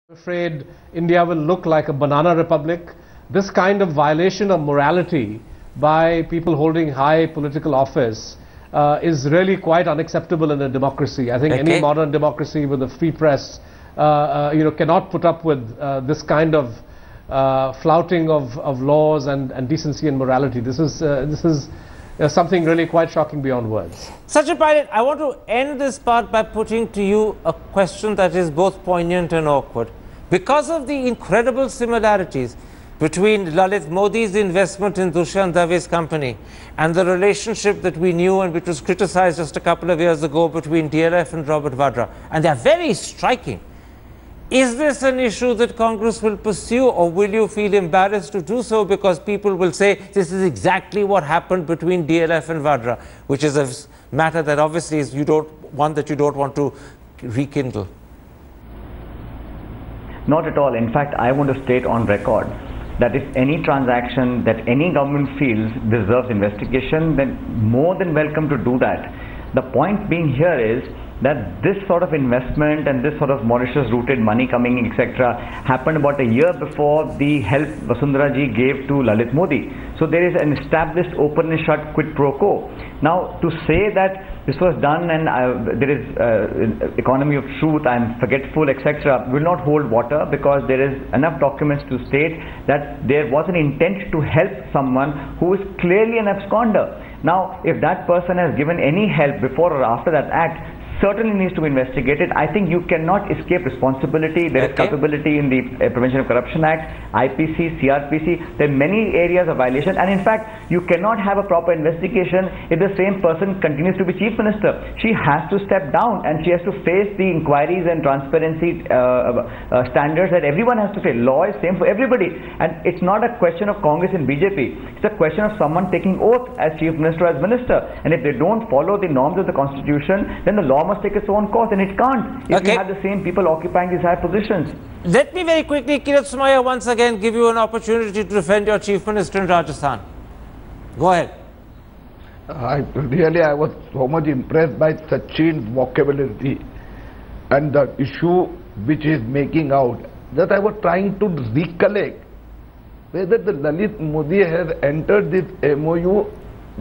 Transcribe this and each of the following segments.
afraid India will look like a banana republic. This kind of violation of morality by people holding high political office is really quite unacceptable in a democracy. I think any modern democracy with a free press cannot put up with this kind of flouting of laws and decency and morality. This is something really quite shocking beyond words. Such a pilot, I want to end this part by putting to you a question that is both poignant and awkward. Because of the incredible similarities between Lalit Modi's investment in Dushyant Dave's company and the relationship that we knew and which was criticized just a couple of years ago between DLF and Robert Vadra, and they are very striking. Is this an issue that Congress will pursue, or will you feel embarrassed to do so because people will say this is exactly what happened between DLF and Vadra, which is a matter that obviously is one that you don't want to rekindle? Not at all. In fact, I want to state on record that if any transaction that any government feels deserves investigation, then more than welcome to do that. The point being here is that this sort of investment and this sort of Mauritius rooted money coming in, etc., happened about a year before the help Vasundhara Raje gave to Lalit Modi. So there is an established open and shut quid pro quo. Now, to say that this was done and there is economy of truth, I'm forgetful, etc., will not hold water, because there is enough documents to state that there was an intent to help someone who is clearly an absconder. Now, if that person has given any help before or after that act, certainly needs to be investigated. I think you cannot escape responsibility. There is culpability in the Prevention of Corruption Act, IPC, CRPC. There are many areas of violation, and in fact, you cannot have a proper investigation if the same person continues to be Chief Minister. She has to step down, and she has to face the inquiries and transparency standards that everyone has to face. Law is same for everybody, and it's not a question of Congress and BJP. It's a question of someone taking oath as Chief Minister, as Minister, and if they don't follow the norms of the Constitution, then the law must take its own course, and it can't if you have the same people occupying these high positions. Let me very quickly, Kirat Sumaya, once again give you an opportunity to defend your Chief Minister in Rajasthan. Go ahead. I was so much impressed by Sachin's vocabulary and the issue which he is making out, that I was trying to recollect whether the Lalit Modi has entered this MOU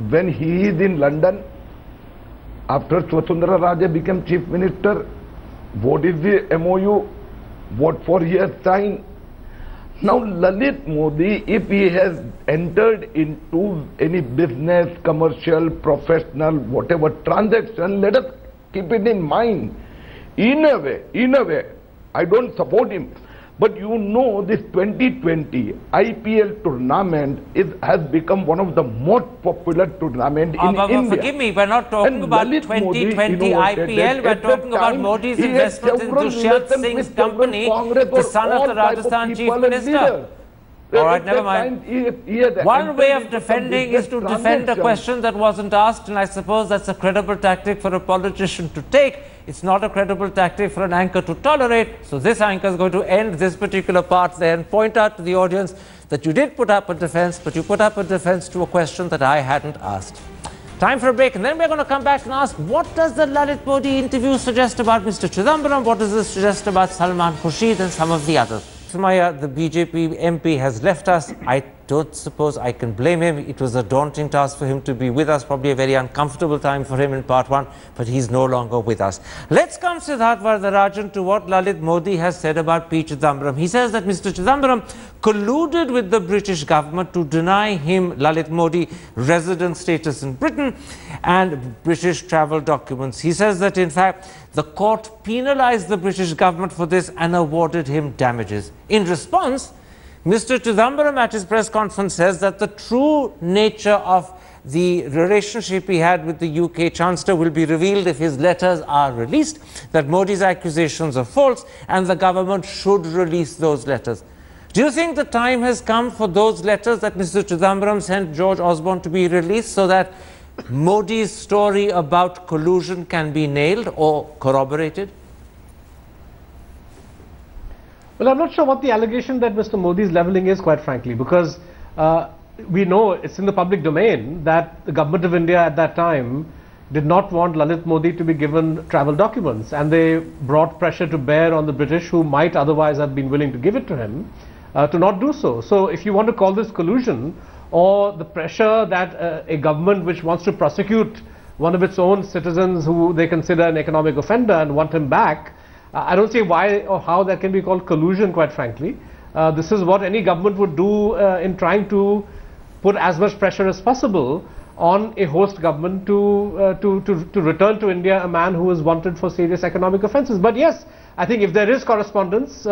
when he is in London after Vasundhara Raje became Chief Minister. What is the MOU? What for he has signed? Now Lalit Modi, if he has entered into any business, commercial, professional, whatever transaction, let us keep it in mind. In a way, I don't support him. But you know, this 2020 IPL tournament has become one of the most popular tournaments in India. Forgive me, we're not talking about 2020 IPL, we're talking about Modi's investment in Dushyant Singh's company, the son of the Rajasthan Chief Minister. All right, never mind. One way of defending is to defend a question that wasn't asked, and I suppose that's a credible tactic for a politician to take. It's not a credible tactic for an anchor to tolerate. So this anchor is going to end this particular part there and point out to the audience that you did put up a defense, but you put up a defense to a question that I hadn't asked. Time for a break, and then we're going to come back and ask, what does the Lalit Modi interview suggest about Mr. Chidambaram? What does it suggest about Salman Khurshid and some of the others? Sumaya, the BJP MP has left us. I don't suppose I can blame him. It was a daunting task for him to be with us, probably a very uncomfortable time for him in part one, but he's no longer with us. Let's come, Siddharth Varadarajan, to what Lalit Modi has said about P. Chidambaram. He says that Mr. Chidambaram colluded with the British government to deny him, Lalit Modi, resident status in Britain and British travel documents. He says that, in fact, the court penalized the British government for this and awarded him damages. In response, Mr. Chidambaram at his press conference says that the true nature of the relationship he had with the UK Chancellor will be revealed if his letters are released, that Modi's accusations are false, and the government should release those letters. Do you think the time has come for those letters that Mr. Chidambaram sent George Osborne to be released so that Modi's story about collusion can be nailed or corroborated? Well, I'm not sure what the allegation that Mr. Modi is levelling is, quite frankly, because we know it's in the public domain that the government of India at that time did not want Lalit Modi to be given travel documents, and they brought pressure to bear on the British, who might otherwise have been willing to give it to him, to not do so. So if you want to call this collusion, or the pressure that a government which wants to prosecute one of its own citizens who they consider an economic offender and want him back, I don't see why or how that can be called collusion, quite frankly. This is what any government would do in trying to put as much pressure as possible on a host government to return to India a man who is wanted for serious economic offences. But yes, I think if there is correspondence,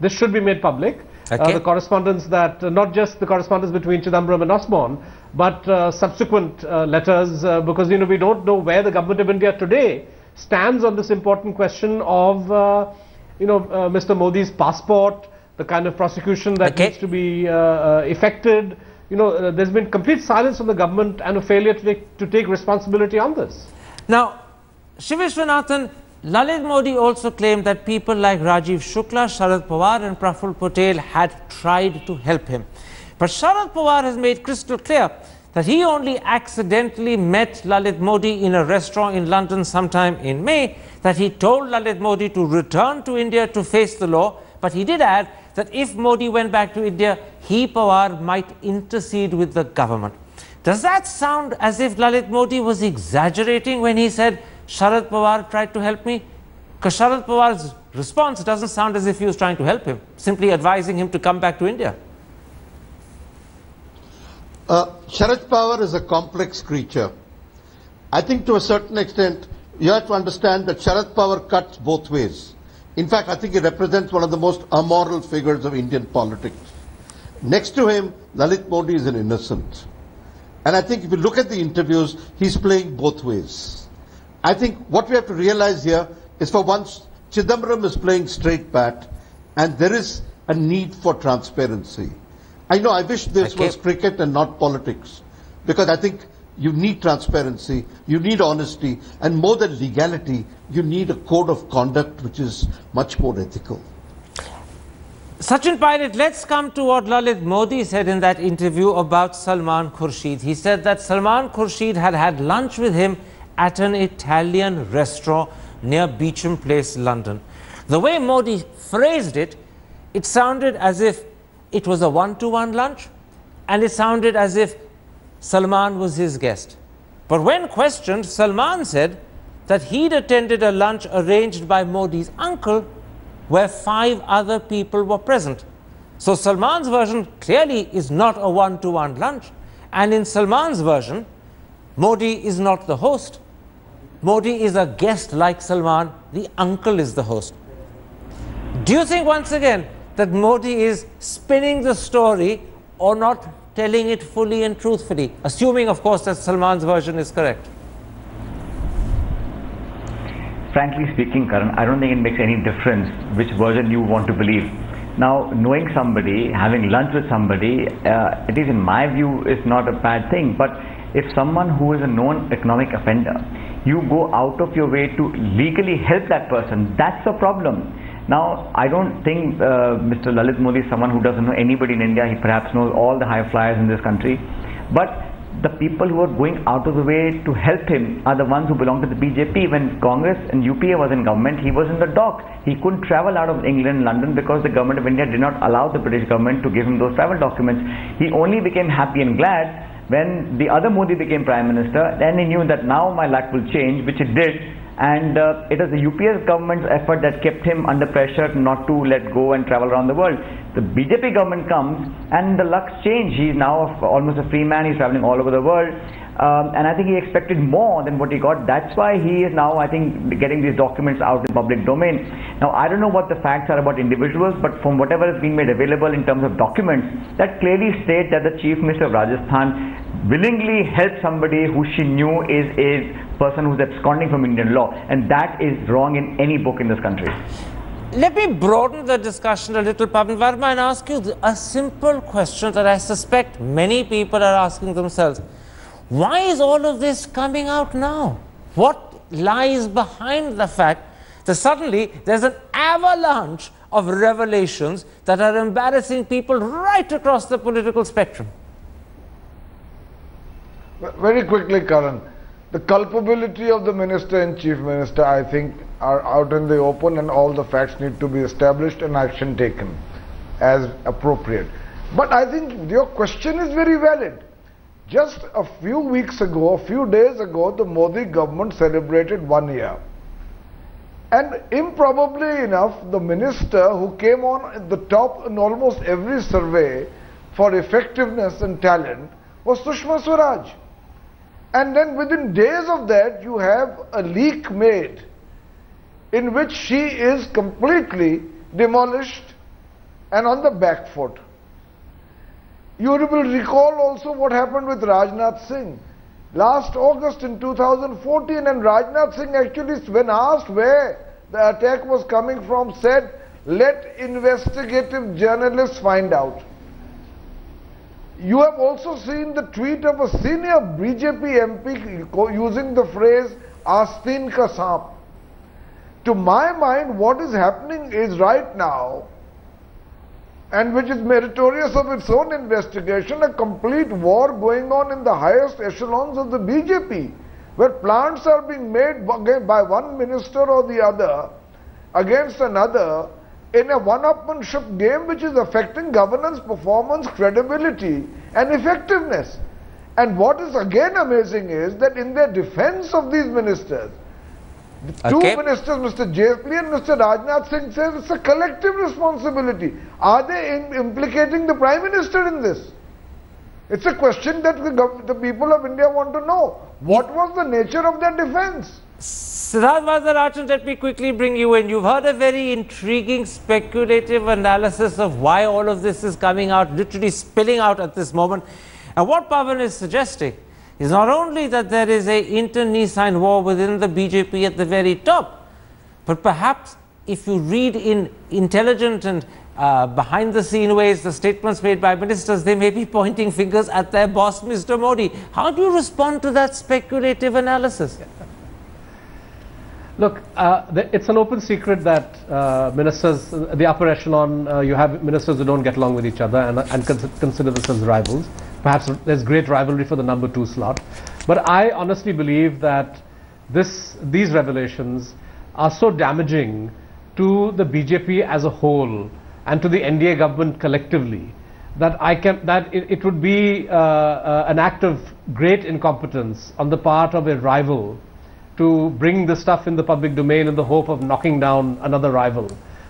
this should be made public. Okay. The correspondence that, not just the correspondence between Chidambaram and Osborne, but subsequent letters, because we don't know where the government of India today stands on this important question of Mr. Modi's passport, the kind of prosecution that needs to be effected. There's been complete silence from the government and a failure to take responsibility on this. Now, Shiv Vishwanathan, Lalit Modi also claimed that people like Rajiv Shukla, Sharad Pawar and Praful Patel had tried to help him. But Sharad Pawar has made crystal clear that he only accidentally met Lalit Modi in a restaurant in London sometime in May, that he told Lalit Modi to return to India to face the law, but he did add that if Modi went back to India, he, Pawar, might intercede with the government. Does that sound as if Lalit Modi was exaggerating when he said Sharad Pawar tried to help me? Because Sharad Pawar's response doesn't sound as if he was trying to help him, simply advising him to come back to India. Sharad Pawar is a complex creature. I think to a certain extent, you have to understand that Sharad Pawar cuts both ways. In fact, I think he represents one of the most amoral figures of Indian politics. Next to him, Lalit Modi is an innocent. And I think if you look at the interviews, he's playing both ways. I think what we have to realize here is, for once, Chidambaram is playing straight bat, and there is a need for transparency. I know, I wish this was cricket and not politics, because I think you need transparency, you need honesty, and more than legality, you need a code of conduct which is much more ethical. Sachin Pilot, let's come to what Lalit Modi said in that interview about Salman Khurshid. He said that Salman Khurshid had had lunch with him at an Italian restaurant near Beecham Place, London. The way Modi phrased it, it sounded as if it was a one-to-one lunch, and it sounded as if Salman was his guest. But when questioned, Salman said that he'd attended a lunch arranged by Modi's uncle where 5 other people were present. So Salman's version clearly is not a one-to-one lunch, and in Salman's version, Modi is not the host. Modi is a guest like Salman, the uncle is the host. Do you think once again that Modi is spinning the story or not telling it fully and truthfully, assuming of course that Salman's version is correct? Frankly speaking, Karan, I don't think it makes any difference which version you want to believe. Now, knowing somebody, having lunch with somebody, at least in my view, is not a bad thing. But if someone who is a known economic offender, you go out of your way to legally help that person, that's a problem. Now, I don't think Mr. Lalit Modi is someone who doesn't know anybody in India. He perhaps knows all the high flyers in this country. But the people who are going out of the way to help him are the ones who belong to the BJP. When Congress and UPA was in government, he was in the dock. He couldn't travel out of England, London, because the government of India did not allow the British government to give him those travel documents. He only became happy and glad when the other Modi became Prime Minister. Then he knew that now my luck will change, which it did. And it was the UPS government's effort that kept him under pressure not to let go and travel around the world. The BJP government comes and the luck's changed. He's now almost a free man. He's traveling all over the world. And I think he expected more than what he got. That's why he is now, I think, getting these documents out in public domain. Now, I don't know what the facts are about individuals, but from whatever is being made available in terms of documents, that clearly states that the Chief Minister of Rajasthan willingly helped somebody who she knew is a person who's absconding from Indian law. And that is wrong in any book in this country. Let me broaden the discussion a little, Pavan Verma, and ask you a simple question that I suspect many people are asking themselves. Why is all of this coming out now? What lies behind the fact that suddenly there's an avalanche of revelations that are embarrassing people right across the political spectrum? Very quickly, Karan. The culpability of the minister and chief minister, I think, are out in the open, and all the facts need to be established and action taken as appropriate. But I think your question is very valid. Just a few weeks ago, a few days ago, the Modi government celebrated 1 year. And improbably enough, the minister who came on at the top in almost every survey for effectiveness and talent was Sushma Swaraj. And then within days of that, you have a leak made in which she is completely demolished and on the back foot. You will recall also what happened with Rajnath Singh. Last August in 2014, and Rajnath Singh actually, when asked where the attack was coming from, said, "Let investigative journalists find out." You have also seen the tweet of a senior BJP MP using the phrase, "Astin ka saap." To my mind, what is happening is right now, and which is meritorious of its own investigation, a complete war going on in the highest echelons of the BJP, where plans are being made by one minister or the other against another in a one-upmanship game which is affecting governance, performance, credibility and effectiveness. And what is again amazing is that in their defense of these ministers, the two ministers, Mr. Jaitley and Mr. Rajnath Singh, says it's a collective responsibility. Are they implicating the Prime Minister in this? It's a question that the people of India want to know. What was the nature of their defense? Siddharth Rajan, let me quickly bring you in. You've heard a very intriguing, speculative analysis of why all of this is coming out, literally spilling out at this moment. And what Pawar is suggesting is not only that there is an internecine war within the BJP at the very top, but perhaps if you read in intelligent and behind the scene ways the statements made by ministers, they may be pointing fingers at their boss, Mr. Modi. How do you respond to that speculative analysis? Look, it's an open secret that ministers, the upper echelon, you have ministers who don't get along with each other and consider this as rivals. Perhaps there's great rivalry for the number 2 slot. But I honestly believe that these revelations are so damaging to the BJP as a whole and to the NDA government collectively that it would be an act of great incompetence on the part of a rival to bring this stuff in the public domain in the hope of knocking down another rival.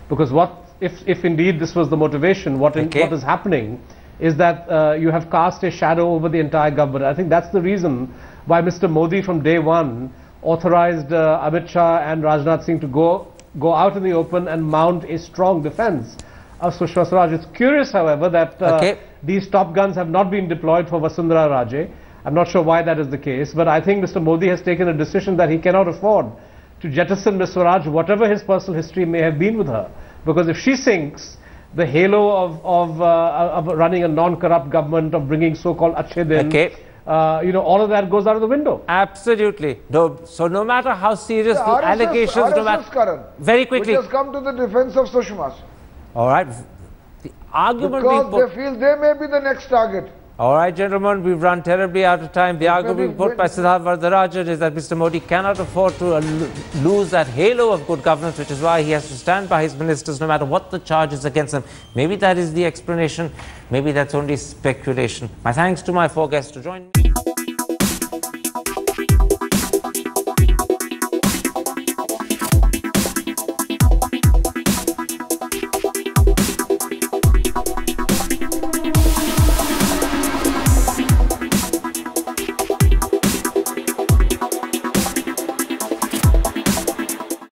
Because if indeed this was the motivation, what is happening is that you have cast a shadow over the entire government. I think that's the reason why Mr. Modi from day one authorized Amit Shah and Rajnath Singh to go out in the open and mount a strong defense of Sushma Swaraj. It's curious, however, that these top guns have not been deployed for Vasundhara Raje. I'm not sure why that is the case, but I think Mr. Modi has taken a decision that he cannot afford to jettison Ms. Swaraj, whatever his personal history may have been with her. Because if she sinks, the halo of running a non-corrupt government, of bringing so-called Achhe Din, all of that goes out of the window. Absolutely. No, so no matter how serious the allegations, very quickly. Which has come to the defense of Sushma. All right. The argument because they feel they may be the next target. All right, gentlemen, we've run terribly out of time. The argument being put by Siddharth Rajan is that Mr. Modi cannot afford to lose that halo of good governance, which is why he has to stand by his ministers no matter what the charges against them. Maybe that is the explanation. Maybe that's only speculation. My thanks to my 4 guests to join me.